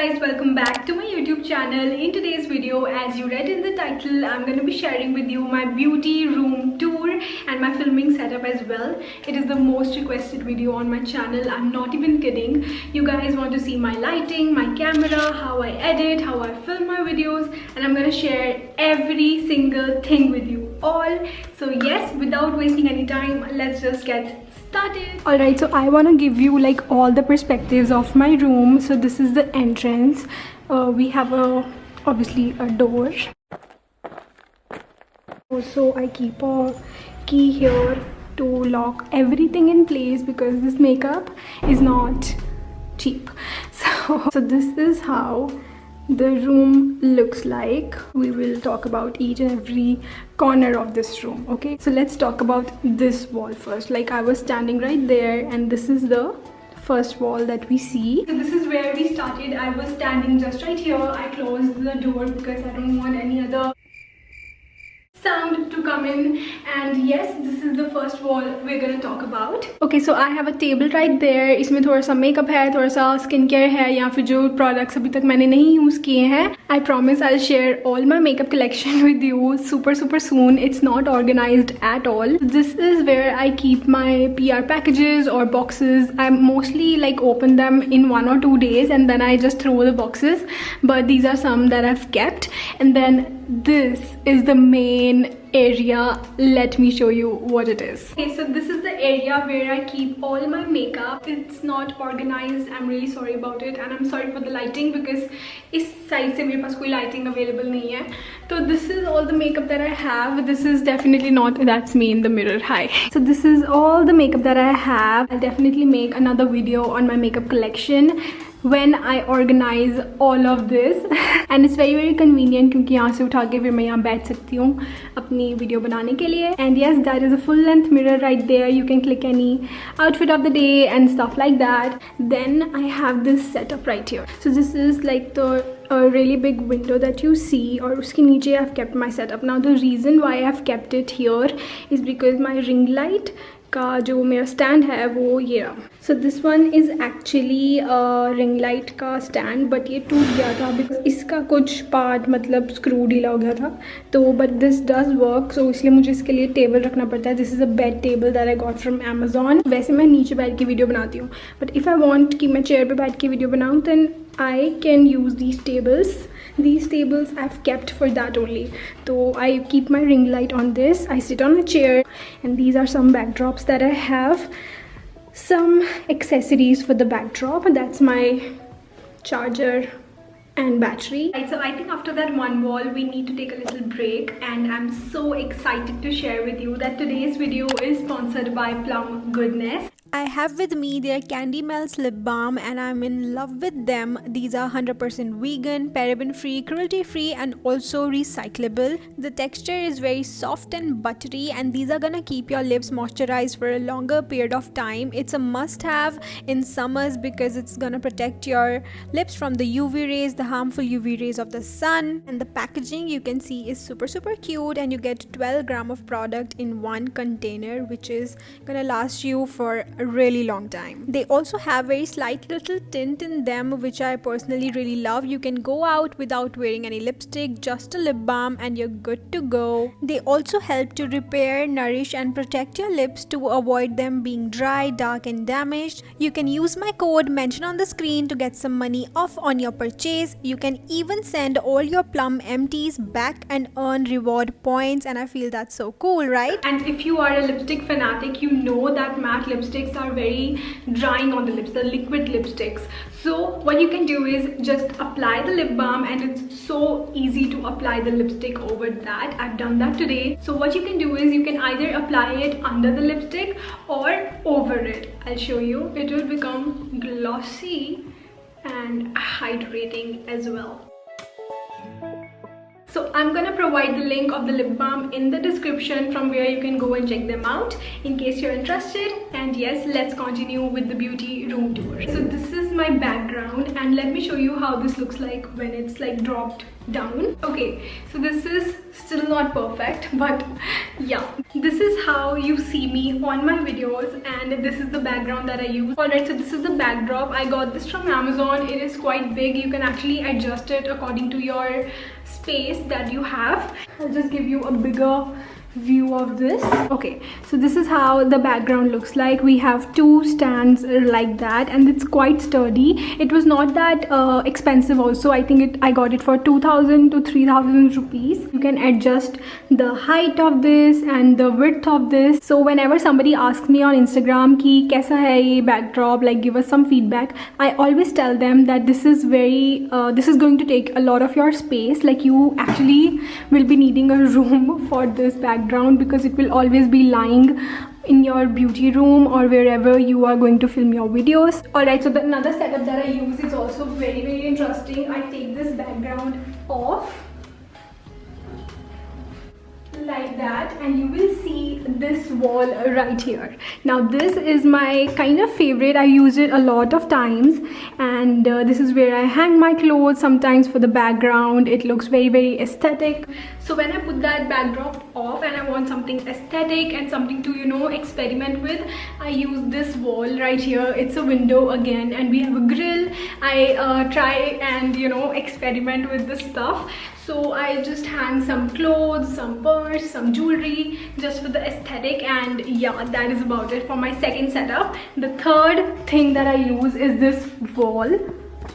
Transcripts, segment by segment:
guys, welcome back to my YouTube channel. In today's video, as you read in the title, I'm going to be sharing with you my beauty room tour and my filming setup as well. It is the most requested video on my channel. I'm not even kidding. You guys want to see my lighting, my camera, how I edit, how I film my videos, and I'm going to share every single thing with you all. So yes, without wasting any time, let's just get started. Alright, so I want to give you like all the perspectives of my room. So this is the entrance. We have obviously a door. Also, I keep a key here to lock everything in place because this makeup is not cheap. So this is how the room looks like. We will talk about each and every corner of this room. Okay, so let's talk about this wall first. Like, I was standing right there and this is the first wall that we see. So this is where we started. I was standing just right here. I closed the door because I don't want any other sound to come in. And yes, this is the first wall we're gonna talk about. Okay, so I have a table right there. इसमें थोड़ा सा makeup है, थोड़ा सा skin care है, या फिर जो products अभी तक मैंने नहीं use किए हैं. I promise I'll share all my makeup collection with you super soon. It's not organized at all. This is where I keep my PR packages or boxes. I mostly like open them in 1 or 2 days and then I just throw the boxes. But these are some that I've kept. And then this is the main area. Let me show you what it is. Okay, so this is the area where I keep all my makeup. It's not organized. I'm really sorry about it, and I'm sorry for the lighting because इस side से मेरे पास कोई lighting available नहीं है. So this is all the makeup that I have. This is definitely not, that's me in the mirror. Hi. So this is all the makeup that I have. I'll definitely make another video on my makeup collection when I organize all of this. And it's very convenient क्योंकि यहाँ से उठा के फिर मैं यहाँ बैठ सकती हूँ अपनी वीडियो बनाने के लिए. And yes, that is a full length mirror right there. You can click any outfit of the day and stuff like that. Then I have this setup right here. So this is like the really big window that you see, और उसके नीचे I've kept my setup. Now the reason why I've kept it here is because my ring light का जो मेरा stand है वो ये रहा. So this one is actually ring light का स्टैंड, बट ये टूट गया था बिकॉज इसका कुछ पार्ट मतलब स्क्रू ढीला हो गया था. तो बट दिस डज वर्क, सो इसलिए मुझे इसके लिए टेबल रखना पड़ता है. This is a bed table that I got from Amazon. वैसे मैं नीचे बैठ के वीडियो बनाती हूँ, बट इफ़ आई वॉन्ट कि मैं चेयर पर बैठ के वीडियो बनाऊँ then I can use these tables. These tables I've kept for that only. So I keep my ring light on this. I sit on a chair, and these are some backdrops that I have. Some accessories for the backdrop. That's my charger and battery. Right, so I think after that one wall we need to take a little break, and I'm so excited to share with you that today's video is sponsored by Plum Goodness. I have with me their Candy Melts lip balm and I'm in love with them. These are 100% vegan, paraben free, cruelty free, and also recyclable. The texture is very soft and buttery, and these are gonna keep your lips moisturized for a longer period of time. It's a must have in summers because it's gonna protect your lips from the UV rays, the harmful UV rays of the sun. And the packaging you can see is super cute, and you get 12 gram of product in one container, which is gonna last you for a really long time. They also have very slight little tint in them, which I personally really love. You can go out without wearing any lipstick, just a lip balm, and you're good to go. They also help to repair, nourish, and protect your lips to avoid them being dry, dark, and damaged. You can use my code mentioned on the screen to get some money off on your purchase. You can even send all your Plum empties back and earn reward points, and I feel that's so cool, right? And if you are a lipstick fanatic, you know that matte lipsticks are very drying on the lips, the liquid lipsticks. So what you can do is just apply the lip balm, and it's so easy to apply the lipstick over that. I've done that today. So what you can do is you can either apply it under the lipstick or over it. I'll show you. It will become glossy and hydrating as well. So I'm gonna provide the link of the lip balm in the description from where you can go and check them out in case you're interested. And yes, let's continue with the beauty room tour. So this is my background. background, and let me show you how this looks like when it's like dropped down. Okay, so this is still not perfect, but yeah, this is how you see me on my videos, and this is the background that I use. Alright, so this is the backdrop. I got this from Amazon. It is quite big. You can actually adjust it according to your space that you have. I'll just give you a bigger view of this. Okay, so this is how the background looks like. We have two stands like that, and it's quite sturdy. It was not that expensive also. I think I got it for 2,000 to 3,000 rupees. You can adjust the height of this and the width of this. So whenever somebody asks me on Instagram ki kaisa hai ye backdrop, like give us some feedback, I always tell them that this is going to take a lot of your space. Like you actually will be needing a room for this background, because it will always be lying in your beauty room or wherever you are going to film your videos. Alright, so another setup that I use is also very interesting. I take this background off like that, and you will see this wall right here. Now this is my kind of favorite. I use it a lot of times, and this is where I hang my clothes sometimes for the background. It looks very aesthetic. So when I put that backdrop off and I want something aesthetic and something to, you know, experiment with, I use this wall right here. It's a window again, and we have a grill. I try and, you know, experiment with this stuff. So I just hang some clothes, some purse, some jewelry, just for the aesthetic, and yeah, that is about it for my second setup. The third thing that I use is this wall.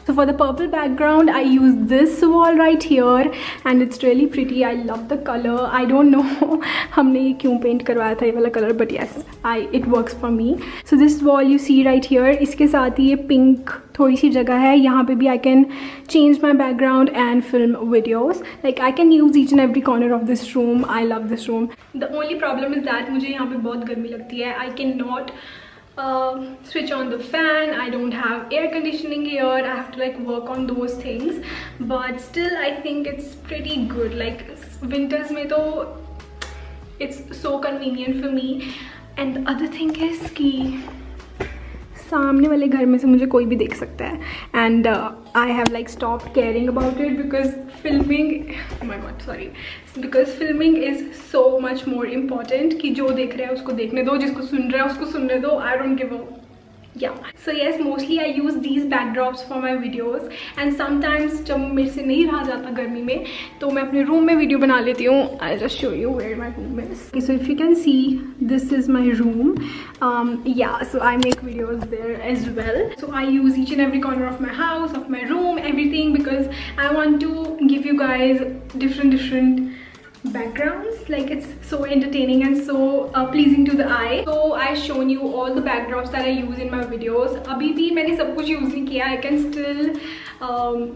So for the purple background, I use this wall right here, and it's really pretty. I love the color. I don't know हमने ये क्यों paint करवाया था ये वाला color, but yes, it works for me. So this wall you see right here, इसके साथ ही ये pink थोड़ी सी जगह है. यहाँ पे भी I can change my background and film videos. Like I can use each and every corner of this room. I love this room. The only problem is that मुझे यहाँ पे बहुत गर्मी लगती है. I cannot switch on the fan. I don't have air conditioning here. I have to like work on those things, but still I think it's pretty good. Like winters mein to it's so convenient for me. And the other thing is कि सामने वाले घर में से मुझे कोई भी देख सकता है, and I have like stopped caring about it because filming, oh my god, sorry, because filming is so much more important कि जो देख रहा है उसको देखने दो, जिसको सुन रहा है उसको सुनने दो. I don't give a yeah. So yes, mostly I use these backdrops for my videos, and sometimes जब मेरे से नहीं रहा जाता गर्मी में तो मैं अपने रूम में वीडियो बना लेती हूँ. I'll just show you where my room is. Okay, so if you can see, this is my room. Yeah, so I make videos there as well. So I use each and every corner of my house, of my room, everything, because I want to give you guys different backgrounds. Like it's so entertaining and so pleasing to the eye. So I've shown you all the backdrops that I use in my videos. अभी भी मैंने सब कुछ use नहीं किया. I can still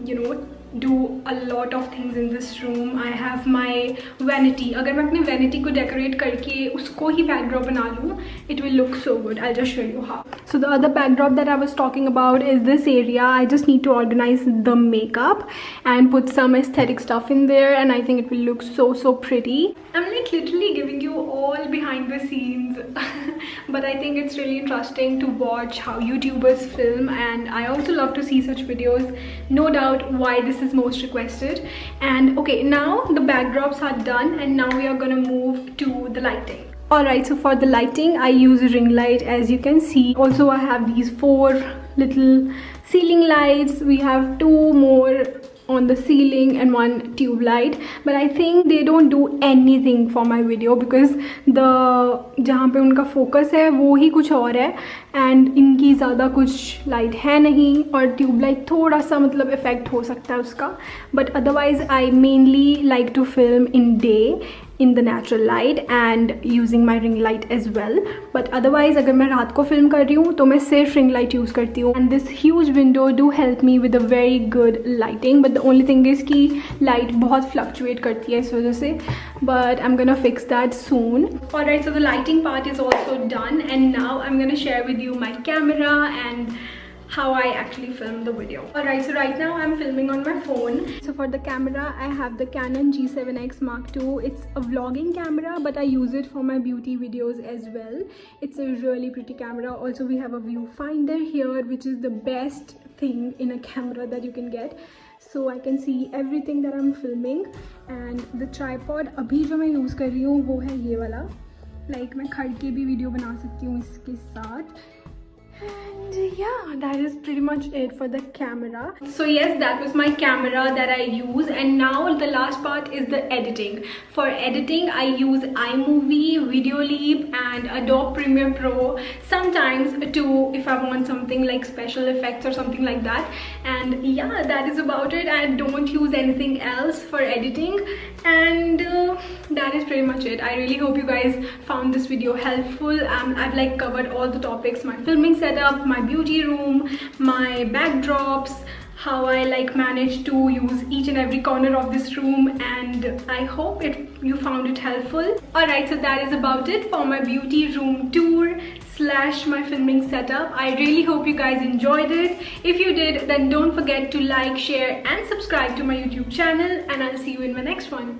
you know, do a lot of things in this room. I have my vanity. अगर मैं अपनी vanity को decorate करके उसको ही backdrop बना लूँ, it will look so good. I'll just show you how. So the other backdrop that I was talking about is this area. I just need to organize the makeup and put some aesthetic stuff in there, and I think it will look so pretty. I'm like literally giving you all behind the scenes but I think it's really interesting to watch how YouTubers film, and I also love to see such videos. No doubt why this is most requested. And okay, now the backdrops are done, and now we are gonna move to the lighting. Alright, so for the lighting I use a ring light, as you can see. Also I have these 4 little ceiling lights. We have 2 more on the ceiling and 1 tube light, but I think they don't do anything for my video because the जहाँ पे उनका focus है वो ही कुछ और है, and इनकी ज़्यादा कुछ light है नहीं, और tube light थोड़ा सा मतलब effect हो सकता है उसका, but otherwise I mainly like to film in day in the natural light and using my ring light as well. But otherwise अगर मैं रात को film कर रही हूँ तो मैं सिर्फ ring light use करती हूँ, and this huge window do help me with a very good lighting. But the only thing is कि light बहुत fluctuate करती है इस वजह से, but I'm gonna fix that soon. Alright, so the lighting part is also done, and now I'm gonna share with you my camera and how I actually film the video. Alright, so right now I'm filming on my phone. So for the camera I have the Canon G7X Mark II. It's a vlogging camera, but I use it for my beauty videos as well. It's a really pretty camera. Also we have a viewfinder here, which is the best thing in a camera that you can get, so I can see everything that I'm filming. And the tripod अभी जो मैं use कर रही हूँ वो है ये वाला, like मैं खड़ के भी वीडियो बना सकती हूँ इसके साथ. And yeah, that is pretty much it for the camera. So yes, that was my camera that I use, and now the last part is the editing. For editing I use iMovie, Videoleap and Adobe Premiere Pro sometimes too, if I want something like special effects or something like that. And yeah, that is about it. I don't use anything else for editing, and that is pretty much it. I really hope you guys found this video helpful. I've like covered all the topics: my filming setup, my beauty room, my backdrops, how I like managed to use each and every corner of this room, and I hope you found it helpful. Alright, so that is about it for my beauty room tour slash my filming setup. I really hope you guys enjoyed it. If you did, then don't forget to like, share and subscribe to my YouTube channel, and I'll see you in my next one.